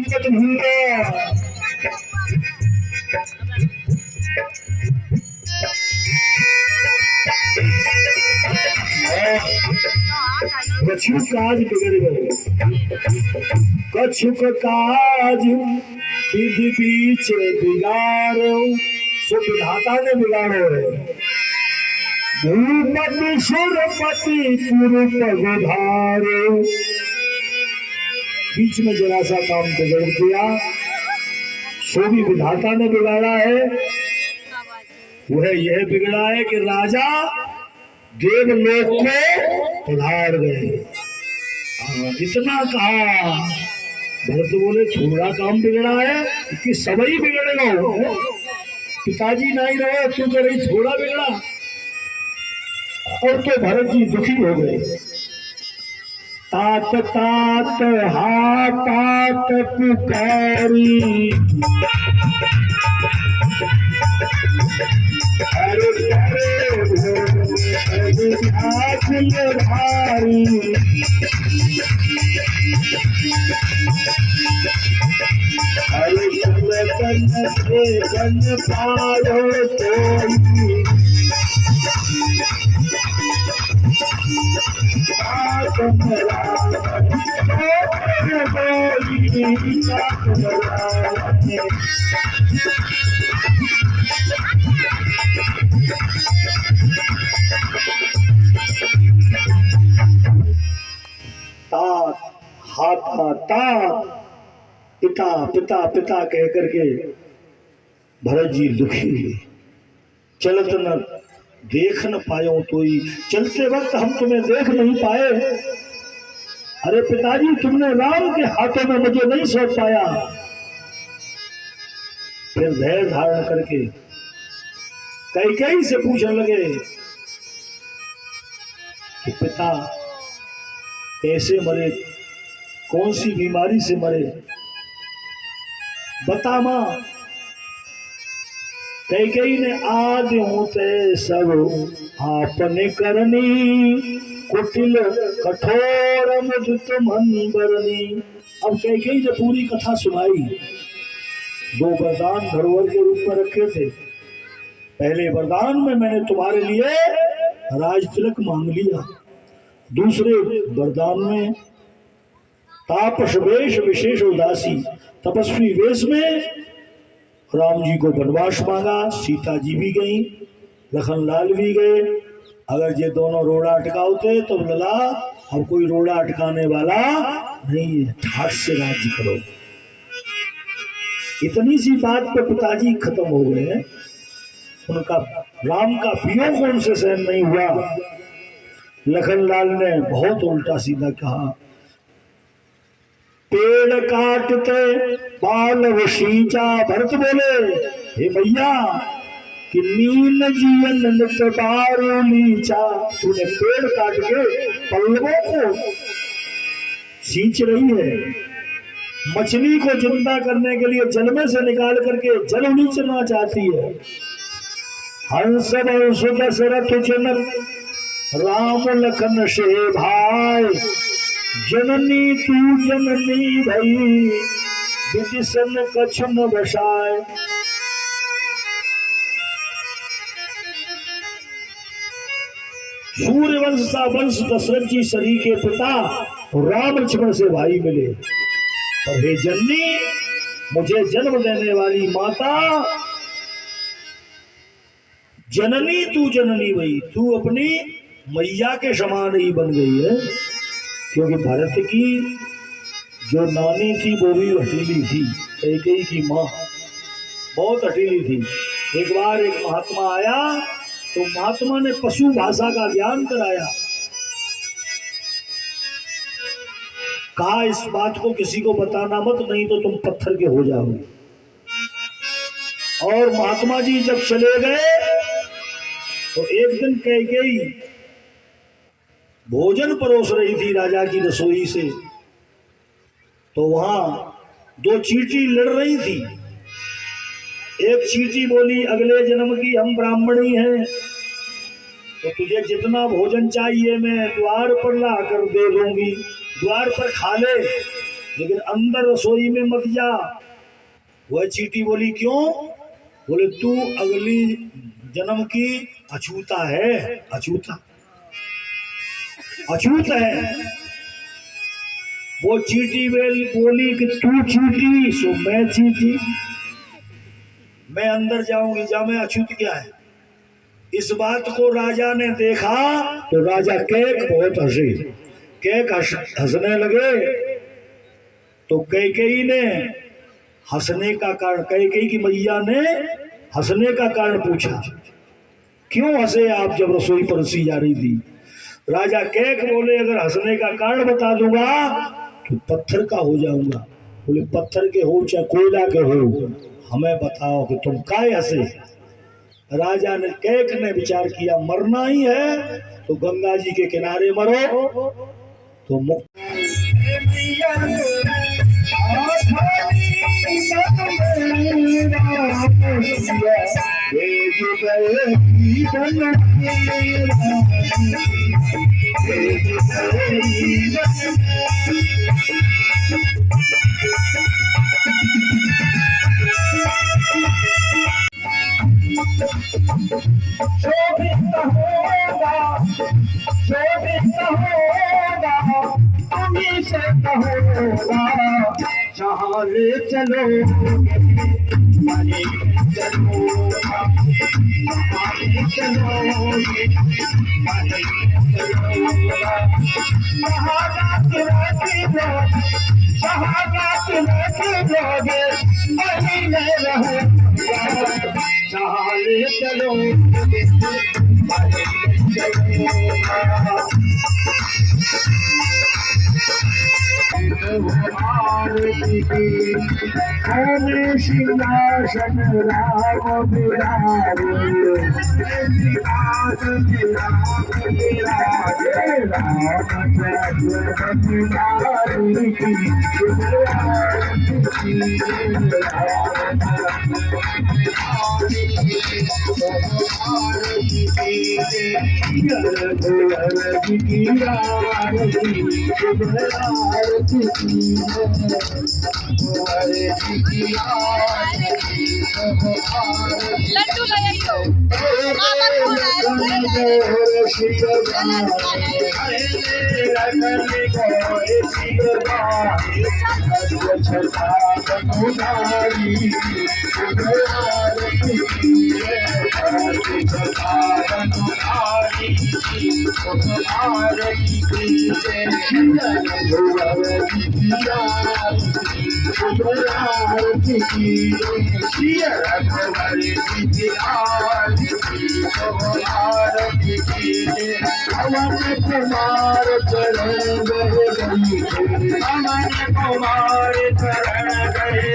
संकट भूंगा। कछु काज बिगड़ गए, कछुक काज विधि बीच बिगाड़ो, सो विधाता ने बिगाड़ो है। भूपति सुरपति पुरुष विधारो, बीच में जरा सा काम बिगड़ गया, सो भी विधाता ने बिगाड़ा है। वह यह बिगड़ा है कि राजा देवलोक को पधार गए। इतना कहा, भरत बोले थोड़ा काम बिगड़ा है कि सब ही बिगड़ेगा। पिताजी नहीं रहे तू कह रही थोड़ा बिगड़ा। और तो भरत जी दुखी हो गए। तात तात हा तात पुकारी, अरे भारी, अरे कन पारो कोई, पिता पिता पिता कह करके भरत जी दुखी हुए। चलत न देख न पायो तो ही, चलते वक्त हम तुम्हें देख नहीं पाए। अरे पिताजी तुमने राम के हाथों में मुझे नहीं सौंप पाया। फिर धैर्य धारण करके कैकेयी से पूछने लगे कि पिता कैसे मरे, कौन सी बीमारी से मरे, बता मां। कैकेयी ने आदि होते सब आपने करनी, कुटिल कठोर मुदित मन बरनी। अब कैकेयी ने पूरी कथा सुनाई। दो वरदान धरोहर के रूप में रखे थे। पहले वरदान में मैंने तुम्हारे लिए राज तिलक मांग लिया। दूसरे वरदान में तापस वेश विशेष उदासी, तपस्वी वेश में राम जी को वनवास मांगा। सीता जी भी गई, लखनलाल भी गए। अगर ये दोनों रोड़ा अटकाते तो लला अब कोई रोड़ा अटकाने वाला नहीं है, ठाट से राज्य करो। इतनी सी बात पे पिताजी खत्म हो गए। उनका राम का वियोग उनसे सहन नहीं हुआ। लखनलाल ने बहुत उल्टा सीधा कहा, पेड़ काटते बाल वशीचा। भरत बोले हे भैया कि नील जीवन नितबारो नीचा, तूने पेड़ काट के पल्लवों को सींच रही है। मछली को जिंदा करने के लिए जल में से निकाल करके जल नीचना चाहती है। हंस दशरथ जनक राम लखन से भाई, जननी तू जननी भई विदिशन कछ न बसाए। सूर्यवंश सा वंश दशरथ जी सरी के पिता राम लक्ष्मण से भाई मिले। और हे जननी, मुझे जन्म देने वाली माता, जननी तू जननी भई, तू अपनी मैया के समान ही बन गई है। क्योंकि भरत की जो नानी थी वो भी हठीली थी। कैकेयी की माँ बहुत हठीली थी। एक बार एक महात्मा आया तो महात्मा ने पशु भाषा का ज्ञान कराया। कहा इस बात को किसी को बताना मत, नहीं तो तुम पत्थर के हो जाओगे। और महात्मा जी जब चले गए तो एक दिन कैकेयी भोजन परोस रही थी राजा की रसोई से, तो वहां दो चींटी लड़ रही थी। एक चींटी बोली अगले जन्म की हम ब्राह्मणी हैं, तो तुझे जितना भोजन चाहिए मैं द्वार पर ला कर दे दूंगी, द्वार पर खा ले। लेकिन अंदर रसोई में मत जा। वह चींटी बोली क्यों? बोले तू अगली जन्म की अछूता है, अछूता अछूत है। वो चींटी बोली कि तू चींटी सो मैं चींटी, मैं अंदर जाऊंगी, जा मैं अछूत क्या है। इस बात को राजा ने देखा तो राजा कैक बहुत हंसी, कैक हंसने लगे। तो कैकेयी ने हंसने का कारण, कैकेयी की मैया ने हंसने का कारण पूछा, क्यों हंसे आप जब रसोई परोसी जा रही थी? राजा कैक बोले अगर हंसने का कारण बता दूंगा तो पत्थर का हो जाऊंगा। बोले पत्थर के हो चाहे कोयला के हो, हमें बताओ कि तुम काय हंसे। राजा ने कैक ने विचार किया मरना ही है तो गंगा जी के किनारे मरो तो मुक्त। शोभित होगा, शोभित होगा, तुम्हीं से होगा, जहाँ ले चलो चलो, चलो सिंहासन राम बिराजे, लड्डू लगाइयो मामा को कुमार चरण गए, कुमार चरण गए,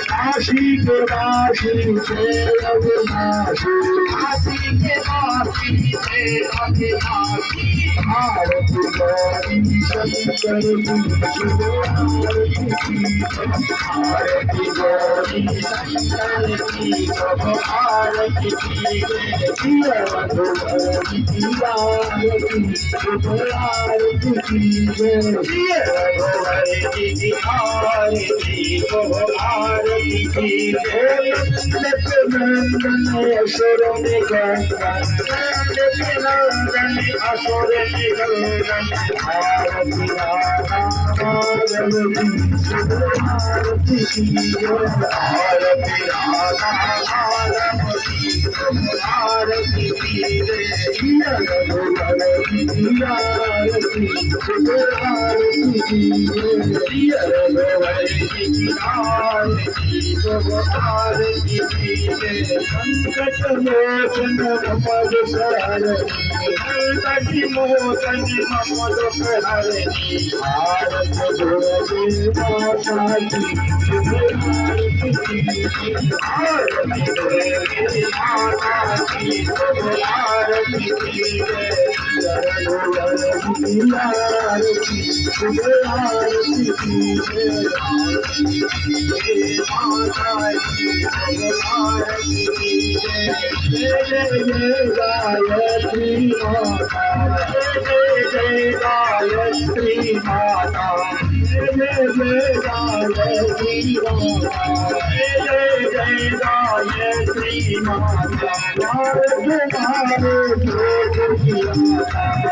काशी के वासी से अविनाशी, काशी के वासी से अविनाशी, भारत गौरी शंकर भारत गौरी शंकर की आरती की जिया रघुवर की आरती शुभ आरती कीजिए जिया रघुवर की आरती को आरती की नंदन असुर निगंदन नंदन असुर निगंदन आरती राधा माधव की शुभ आरती कीजिए आरती राधा माधव की आरती की जिया रघुवर की आरती शुभ आरती कीजिए जिया रघुवर की आरती को आरती की संकट मोचन मद हरणी संकट मोचन मम दुख हरणी भारत दुर्गे माता की शुभ आरती कीजिए आरती दुर्गे माता की शुभ आरती की रघुवर की आरती शुभ आरती कीजिए माता की शुभ आरती की जय जय गायत्री माता जय जय गायत्री माता जय जय गायत्री माता जय जय गायत्री माता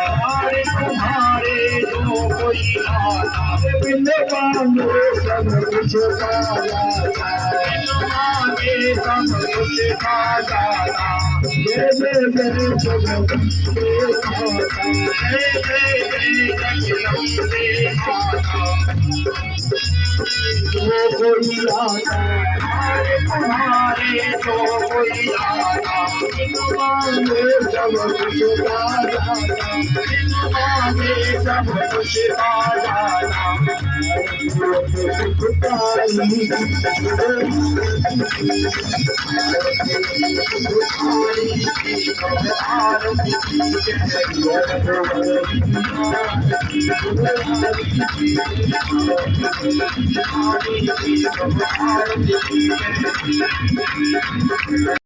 हमारे तुम्हारे जो कोई आता बिन मांगे सब कुछ पाया मांगे सब कुछ खा जाता जय जय जय जगदम्बे माता जय जय जय जगदम्बे माता जो कोई आता तुम्हारे जो कोई आता मांगे सब कुछ पाया मांगे सब कुछ खा जाता Thank you.